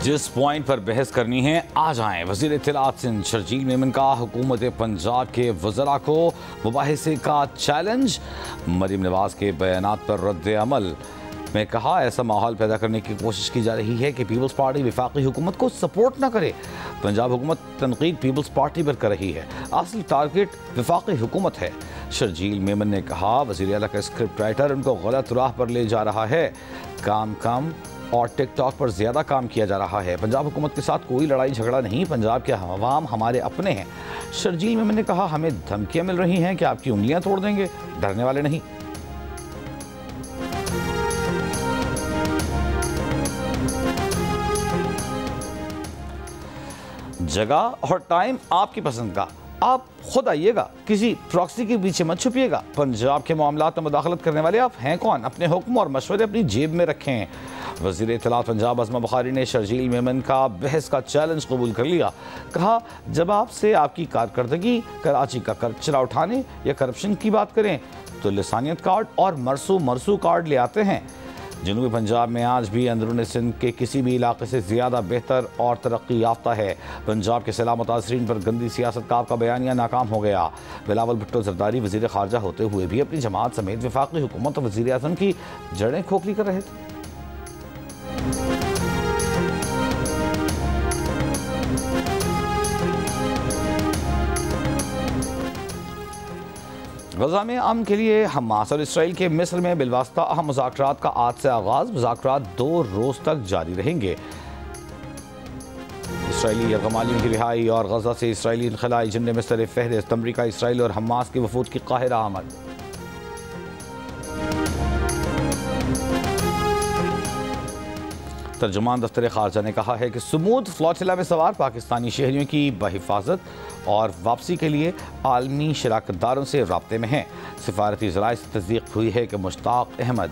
जिस पॉइंट पर बहस करनी है आ जाएं। वज़ीर इत्तलात सिंध शर्जील मेमन का हुकूमत पंजाब के वज़रा को मुबाहिसे का चैलेंज। मरीम नवाज के बयानात पर रद्द अमल में कहा, ऐसा माहौल पैदा करने की कोशिश की जा रही है कि पीपल्स पार्टी वफाकी हुकूमत को सपोर्ट न करे। पंजाब हुकूमत तनकीद पीपल्स पार्टी पर कर रही है, असल टारगेट वफाकी हुकूमत है। शर्जील मेमन ने कहा, वज़ीर आला का स्क्रिप्ट राइटर उनको गलत राह पर ले जा रहा है। काम कम और टिकटॉक पर ज़्यादा काम किया जा रहा है। पंजाब हुकूमत के साथ कोई लड़ाई झगड़ा नहीं, पंजाब के अवाम हमारे अपने हैं। शर्जील मेमन ने कहा, हमें धमकियां मिल रही हैं कि आपकी उंगलियां तोड़ देंगे, डरने वाले नहीं। जगह और टाइम आपकी पसंद का, आप खुद आइएगा, किसी प्रॉक्सी के पीछे मत छुपिएगा। पंजाब के मामलात में मुदाखलत करने वाले आप हैं कौन? अपने हुक्म और मशवरे अपनी जेब में रखें। वज़ीर इत्तलात पंजाब अज़मा बुखारी ने शर्जील मेमन का बहस का चैलेंज कबूल कर लिया। कहा, जब आपसे आपकी कारकर्दगी कराची का खर्चा उठाने या करप्शन की बात करें तो लिसानियत कार्ड और मरसू कार्ड ले आते हैं। जनूबी पंजाब में आज भी अंदरूनी सिंध के किसी भी इलाके से ज़्यादा बेहतर और तरक्की याफ्ता है। पंजाब के सैलाब मुतासरीन पर गंदी सियासत का आपका बयानिया नाकाम हो गया। बिलावल भुट्टो जरदारी वज़ीर ख़ारजा होते हुए भी अपनी जमात समेत वफाकी हुकूमत और वज़ीर आज़म की जड़ें खोखली कर रहे थे। गज़ा में अमन के लिए हमास और इसराइल के मिस्र में बिलवास्ता अहम मुज़ाकरात का आज से आगाज़। मुज़ाकरात 2 रोज़ तक जारी रहेंगे। इसराइली यरगमालियों की रिहाई और गज़ा से इसराइली इनखलाई जिन्ने में सर फहरिस्त अमरीका, इसराइल और हमास के वफूद की काहिरा आमद। तर्जुमान दफ्तर खारजा ने कहा है कि सुमूद फ्लोटिला में सवार पाकिस्तानी शहरियों की बहिफाजत और वापसी के लिए आलमी शराकतदारों से राब्ते में हैं। सिफारती ज़राए से तस्दीक हुई है कि मुश्ताक अहमद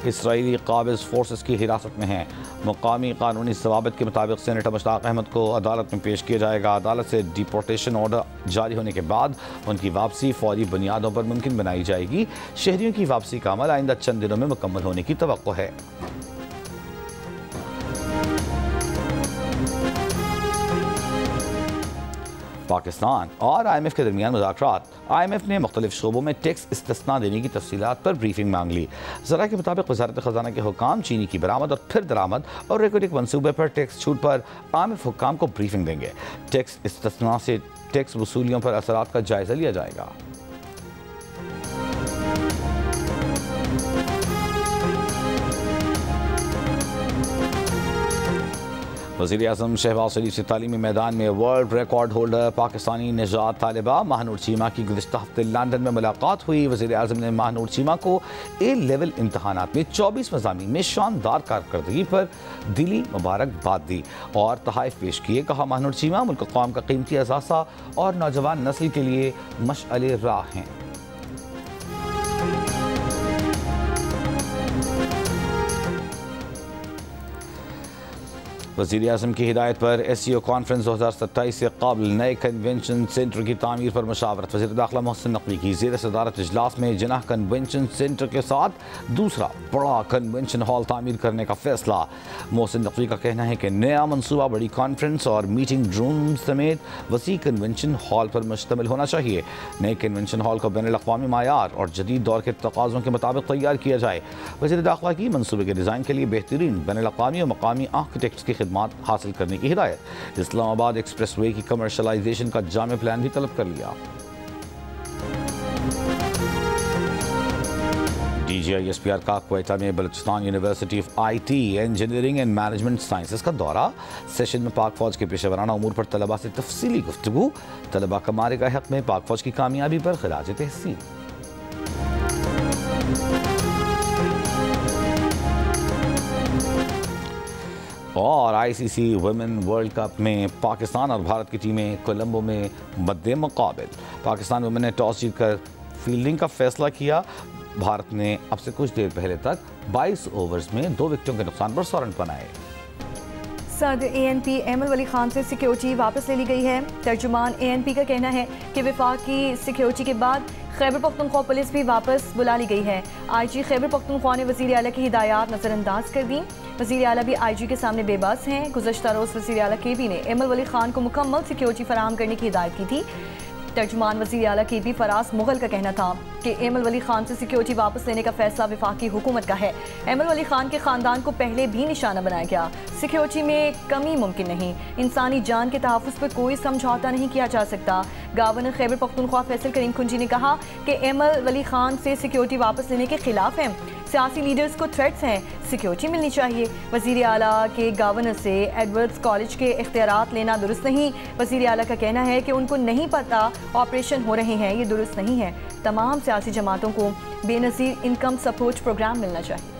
इसराइली काबिज़ फोर्सेस की हिरासत में हैं। मुकामी कानूनी ज़वाबित के मुताबिक सेनेटर मुश्ताक अहमद को अदालत में पेश किया जाएगा। अदालत से डिपोर्टेशन ऑर्डर जारी होने के बाद उनकी वापसी फौरी बुनियादों पर मुमकिन बनाई जाएगी। शहरियों की वापसी का अमल आइंदा चंद दिनों में मुकम्मल होने की तवक्को है। पाकिस्तान और IMF के दरमियान मुज़ाकरात। IMF ने मुख्तलिफ शोबों में टैक्स इस्तिस्ना देने की तफसीलात पर ब्रीफिंग मांग ली। ज़रा के मुताबिक वज़ारत ख़ज़ाना के हुकाम चीनी की बरामद और फिर दरामद और रेकोडिक मनसूबे पर टैक्स छूट पर IMF हुकाम को ब्रीफिंग देंगे। टैक्स इस्तिस्ना से टैक्स वसूलियों पर असरात का जायज़ा लिया जाएगा। वज़ीर आज़म शहबाज शरीफ से तालीमी मैदान में वर्ल्ड रिकॉर्ड होल्डर पाकिस्तानी निजात तालिबा महानूर चीमा की गुज़िश्ता हफ्ते लंदन में मुलाकात हुई। वज़ीर आज़म ने महानूर चीमा को A लेवल इम्तहानात में 24 मज़ामीन में शानदार कारकर्दगी पर दिली मुबारकबाद दी और तहाइफ पेश किए। कहा, महानूर चीमा मुल्क कौम का कीमती असासा और नौजवान नस्ल के लिए मशअले राह हैं। वज़ीर आज़म की हिदायत पर SCO कॉन्फ्रेंस 2027 से कबल नए कन्वेंशन सेंटर की तामीर पर मशावरत। वज़ीर दाखिला मोहसिन नकवी की ज़ेर सदारत इजलास में जिनाह कन्वेंशन सेंटर के साथ दूसरा बड़ा कन्वेंशन हॉल तामीर करने का फैसला। मोहसिन नकवी का कहना है कि नया मनसूबा बड़ी कॉन्फ्रेंस और मीटिंग रूम समेत वसी कन्वेंशन हॉल पर मुश्तमिल होना चाहिए। नए कन्वेंशन हॉल को बैनुल अक़वामी मायार और जदीद दौर के तकाज़ों के मुताबिक तैयार किया जाए। वज़ीर दाखिला की मनसूबे के डिज़ाइन के लिए बेहतरीन बैनुल अक़वामी और मकामी आर्किटेक्ट्स की खिदमात हासिल करने की हिदायत। इस्लामाबाद एक्सप्रेसवे की कमर्शलाइजेशन का जामे प्लान भी तलब कर लिया। DGISPR का क्वेटा में Balochistan university of IT engineering and management sciences का दौरा। सेशन में पाक फौज के पेशेवराना उमूर पर तलबा से तफसीली गुफ्तगू। तलबा का मारे का हक में पाक फौज की कामयाबी पर खिराज तहसीन। और ICC वुमेन वर्ल्ड कप में पाकिस्तान और भारत की टीमें कोलंबो में मद्दे मुकाबिल। पाकिस्तान वुमेन ने टॉस जीतकर फील्डिंग का फैसला किया। भारत ने अब से कुछ देर पहले तक 22 ओवर्स में 2 विकेटों के नुकसान पर 100 रन बनाए। सदर ANP अहमद वली खान से सिक्योरिटी वापस ले ली गई है। तर्जुमान ANP का कहना है कि वफाकी सिक्योरिटी के बाद खैबर पख्तूनख्वा पुलिस भी वापस बुला ली गई है। IG खैबर पख्तूनख्वा ने वज़ीर आला की हिदायत नज़रअंदाज कर दी। वज़ीर आला भी IG के सामने बेबस हैं। गुज़श्ता रोज़ वज़ीर आला KB ने एमल वली खान को मुकम्मल सिक्योरिटी फराहम करने की हिदायत की थी। तर्जुमान वज़ीर आला KB फराज मुगल का कहना था कि एमल वली खान से सिक्योरिटी वापस लेने का फैसला वफाकी हुकूमत का है। एमल वली खान के ख़ानदान को पहले भी निशाना बनाया गया। सिक्योरिटी में कमी मुमकिन नहीं। इंसानी जान के तहफ़्फ़ुज़ पर कोई समझौता नहीं किया जा सकता। गवर्नर खैबर पख्तूनख्वा फैसल करीम कुंजी ने कहा कि एमल वली खान से सिक्योरिटी वापस लेने के खिलाफ हैं। सियासी लीडर्स को थ्रेट्स हैं, सिक्योरिटी मिलनी चाहिए। वज़ीर आला के गवर्नर से एडवर्ड्स कॉलेज के इख्तियारात लेना दुरुस्त नहीं। वज़ीर आला का कहना है कि उनको नहीं पता ऑपरेशन हो रहे हैं, ये दुरुस्त नहीं है। तमाम सियासी जमातों को बेनज़ीर इनकम सपोर्ट प्रोग्राम मिलना चाहिए।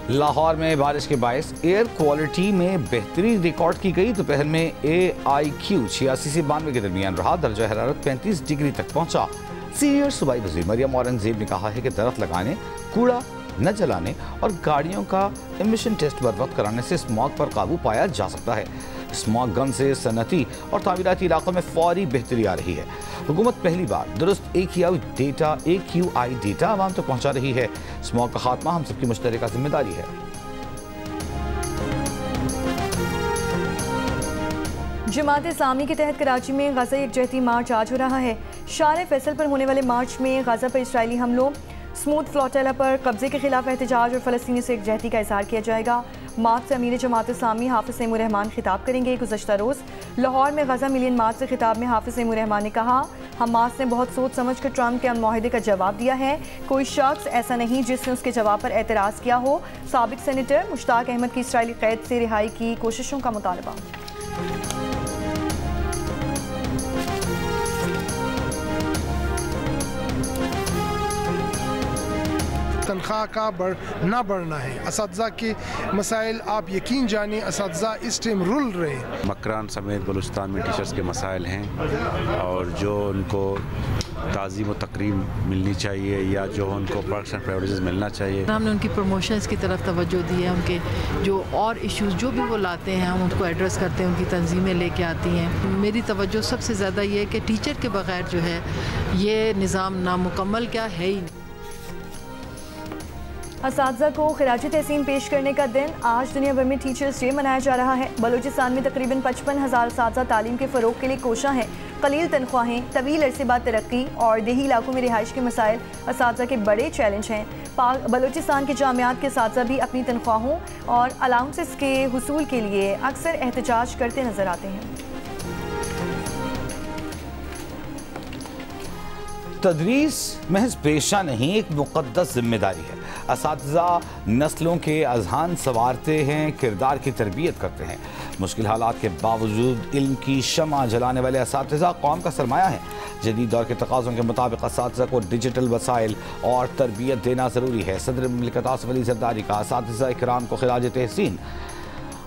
लाहौर में बारिश के बायस एयर क्वालिटी में बेहतरी रिकॉर्ड की गई। दोपहर में AIQ 86 से 92 के दरमियान रहा। दर्जा हरारत 35 डिग्री तक पहुंचा। सीनियर सूबाई वज़ीर मरियम औरंगज़ेब ने कहा है कि दरख्त लगाने, कूड़ा न जलाने और गाड़ियों का एमिशन टेस्ट बर वक्त कराने से स्मॉग पर काबू पाया जा सकता है। स्मॉग गन से सनती और तामीराती इलाकों में फौरी बेहतरी आ रही है। हुकूमत पहली बार दुरुस्त AQI डेटा आवाम तक पहुँचा रही है। स्मॉग का खात्मा हम सबकी मुश्तरका जिम्मेदारी है। जमात इस्लामी के तहत कराची में गज़ा यकजहती मार्च आज हो रहा है। शार फैसल पर होने वाले मार्च में गज़ा पर इसराइली हमलों, स्मूथ फ्लोटेला पर कब्जे के खिलाफ एहतजाज और फ़लस्तीनी से यकजहती का इज़हार किया जाएगा। मार्च से अमीर जमात इस्लामी हाफिज़ सैमुर रहमान खिताब करेंगे। गुज़श्ता रोज़ लाहौर में गज़ा मिलियन मार्च से खिताब में हाफिज़ सैमुर रहमान ने कहा, हमास ने बहुत सोच समझ कर ट्रंप के मुआहदे का जवाब दिया है। कोई शख्स ऐसा नहीं जिसने उसके जवाब पर एतराज़ किया हो। साबिक सेनेटर मुश्ताक अहमद की इसराइली कैद से रिहाई की कोशिशों का मुतालबा। तनख्वाह का ना बढ़ना है। असातिज़ा के मसाइल आप यकीन जानिए, असातिज़ा इस टाइम रुल रहे हैं। मकरान समेत बलूचिस्तान में टीचर्स के मसाइल हैं और जो उनको ताज़ीम व तकरीम मिलनी चाहिए या जो उनको पर्क्स एंड प्राइविलेजेस मिलना चाहिए। हमने उनकी प्रमोशंस की तरफ तवज्जो दी है। उनके जो और इश्यूज़ जो भी वो लाते हैं हम उनको एड्रेस करते हैं, उनकी तंजीमें लेके आती हैं। मेरी तवज्जो सबसे ज़्यादा ये है कि टीचर के बगैर जो है ये निज़ाम नामुकम्मल क्या है ही नहीं। असातिज़ा को खिराजी तहसीन पेश करने का दिन आज दुनिया भर में टीचर्स डे मनाया जा रहा है। बलूचिस्तान में तकरीबन 55,000 असातिज़ा तालीम के फ़रोग़ के लिए कोशां हैं। कलील तनख्वाहें, तवील अरसे बाद तरक्की और देही इलाकों में रिहाइश के मसाइल असातिज़ा के बड़े चैलेंज हैं। बलूचिस्तान के जामियात के असातिज़ा भी अपनी तनख्वाहों और अलाउंसेस के हुसूल के लिए अक्सर एहतजाज करते नजर आते हैं। तदरीस महज पेशा नहीं, एक मुक़द्दस जिम्मेदारी है। असातिज़ा नस्लों के अज़हान संवारते हैं, किरदार की तरबियत करते हैं। मुश्किल हालात के बावजूद इल्म की शमा जलाने वाले असातिज़ा कौम का सरमाया है। जदीद दौर के तकाज़ों के मुताबिक असातिज़ा को डिजिटल वसाइल और तरबियत देना ज़रूरी है। सदर मुमलिकत आसिफ अली ज़रदारी का असातिज़ा इकराम को खिराज तहसीन।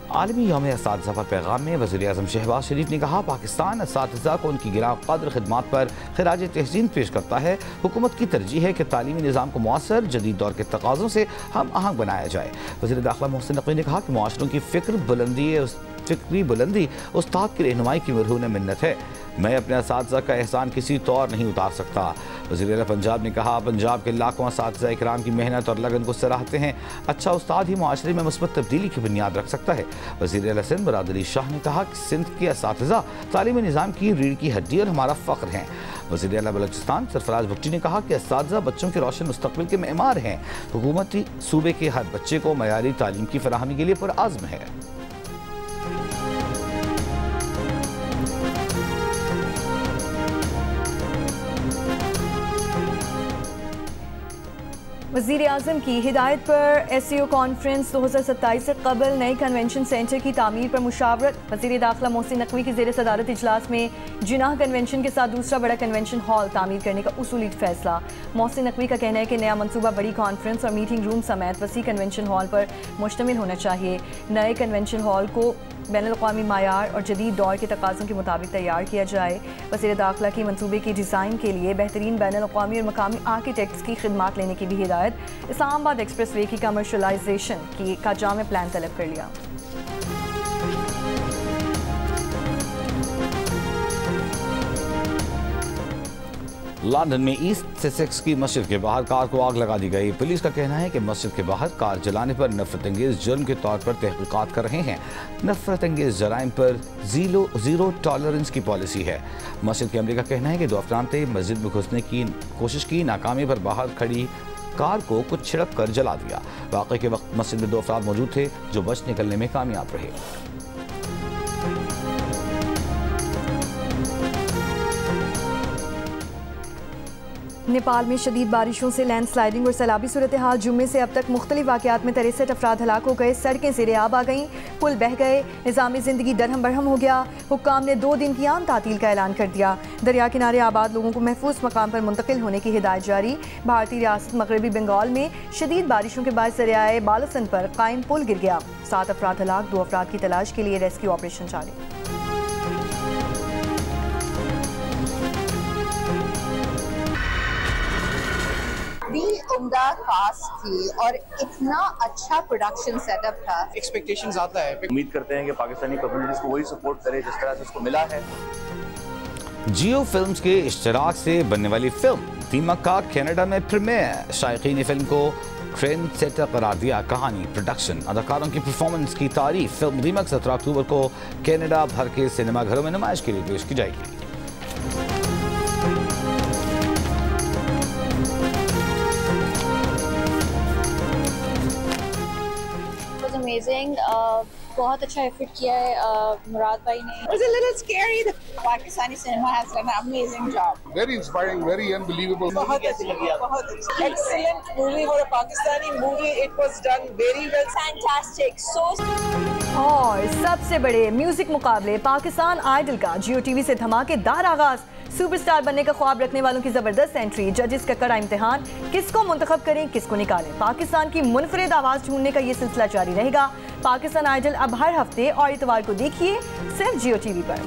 आलमी यौम असातिज़ा पर पैगाम में वज़ीर आज़म शहबाज शरीफ ने कहा, पाकिस्तान असातिज़ा को उनकी गिरा क़द्र खिदमात पर खिराज तहसीन पेश करता है। हुकूमत की तरजीह है कि तालीमी निज़ाम को मौसर जदीद दौर के तकाज़ों से हम आहंग बनाया जाए। वज़ीर दाखिला मोहसिन नकवी ने कहा कि मुआशरों की फ़िक्री बुलंदी उस्ताद की रहनुमाई की मरहून मिन्नत है। मैं अपने असातिज़ा का एहसान किसी तौर नहीं उतार सकता। वज़ीर आला पंजाब ने कहा, पंजाब के लाखों असातिज़ा इकराम की मेहनत और लगन को सराहते हैं। अच्छा उस्ताद ही मुआशरे में मुस्बत तब्दीली की बुनियाद रख सकता है। वज़ीर आला सिंध मुराद अली शाह ने कहा कि सिंध के असातिज़ा तालीमी निज़ाम की रीढ़ की हड्डी और हमारा फ़ख्र हैं। वज़ीर आला बलूचिस्तान सरफराज भुट्टी ने कहा कि असातिज़ा बच्चों के रोशन मुस्तक़बिल के मेमार हैं। हुकूमती सूबे के हर बच्चे को मयारी तालीम की फराहमी के लिए पुरआज़्म है। वज़ीर आज़म की हिदायत पर SCO कॉन्फ्रेंस 2027 से कबल नए कन्वेंशन सेंटर की तामीर पर मुशावरत। वज़ीर दाखिला मोहसिन नकवी की ज़ेर सदारत इजलास में जिनाह कन्वेंशन के साथ दूसरा बड़ा कन्वेंशन हॉल तामीर करने का उसूली फैसला। मोहसिन नकवी का कहना है कि नया मनसूबा बड़ी कॉन्फ्रेंस और मीटिंग रूम समेत वसी कन्वेंशन हॉल पर मुश्तमिल होना चाहिए। नए कन्वेंशन हॉल को बैनुल-अक़वामी मायार और जदीद दौर के तकाज़ों के मुताबिक तैयार किया जाए। वज़ीर दाखिला की मनसूबे की डिज़ाइन के लिए बेहतरीन बैनुल-अक़वामी और मकामी आर्किटेक्ट्स की खिदमात लेने की भी हिदायत। इस्लामाबाद एक्सप्रेस वे की कमर्शलाइजेशन का जामे प्लान तलब कर लिया। लंदन में ईस्ट सेसेक्स की मस्जिद के बाहर कार को आग लगा दी गई। पुलिस का कहना है कि मस्जिद के बाहर कार जलाने पर नफरत अंगेज जुर्म के तौर पर तहकीकात कर रहे हैं। नफरत अंगेज जराइम पर जीरो टॉलरेंस की पॉलिसी है। मस्जिद के अमले का कहना है कि 2 अफराद ने मस्जिद में घुसने की कोशिश की, नाकामी पर बाहर खड़ी कार को कुछ छिड़क कर जला दिया। वाक़े के वक्त मस्जिद में 2 अफराद मौजूद थे जो बच निकलने में कामयाब रहे। नेपाल में शदीद बारिशों से लैंडस्लाइडिंग और सैलाबी सूरत हाल। जुम्मे से अब तक मुख्तलिफ वाक़यात में 63 अफराद हलाक हो गए। सड़कें ज़ेरे आब आ गईं, पुल बह गए, निज़ामी ज़िंदगी दरहम बरहम हो गया। हुक्काम ने 2 दिन की आम तातील का ऐलान कर दिया। दरिया किनारे आबाद लोगों को महफूज मकाम पर मुंतकिल होने की हिदायत जारी। भारतीय रियासत मगरबी बंगाल में शदीद बारिशों के बाद दरियाए बालसन पर कायम पुल गिर गया। 7 अफराद हलाक, 2 अफराद की तलाश के लिए रेस्क्यू ऑपरेशन जारी। उम्दा कास्ट थी और इतना अच्छा प्रोडक्शन सेटअप था। एक्सपेक्टेशन ज़्यादा है। उम्मीद करते हैं कि पाकिस्तानी कम्युनिटीज़ को वही सपोर्ट करे जिस तरह से उसको मिला है। जियो फिल्म्स के इश्तराक से बनने वाली फिल्म दीमक का कनाडा में प्रीमियर। शायकीन ने फिल्म को ट्रेंड सेटर करार दिया। कहानी, प्रोडक्शन, अदाकारों की परफॉर्मेंस की तारीफ। फिल्म दीमक 17 अक्टूबर को कनाडा भर के सिनेमाघरों में नुमाइश के लिए पेश की जाएगी। Amazing, बहुत अच्छा एफर्ट किया है मुराद भाई ने। It was a little scary. Pakistani cinema has done an amazing job. Very inspiring, very unbelievable. बहुत अच्छी लगी आपको? बहुत अच्छी। Excellent movie for a Pakistani movie. It was done very well. Fantastic. So. और सबसे बड़े म्यूजिक मुकाबले पाकिस्तान आइडल का जियो टीवी से धमाकेदार आगाज। सुपरस्टार बनने का ख्वाब रखने वालों की जबरदस्त एंट्री। जजेस का कड़ा इम्तिहान, किसको मुंतखब करें, किसको निकालें। पाकिस्तान की मुनफरिद आवाज ढूंढने का ये सिलसिला जारी रहेगा। पाकिस्तान आइडल अब हर हफ्ते और इतवार को देखिए सिर्फ जियो टीवी पर।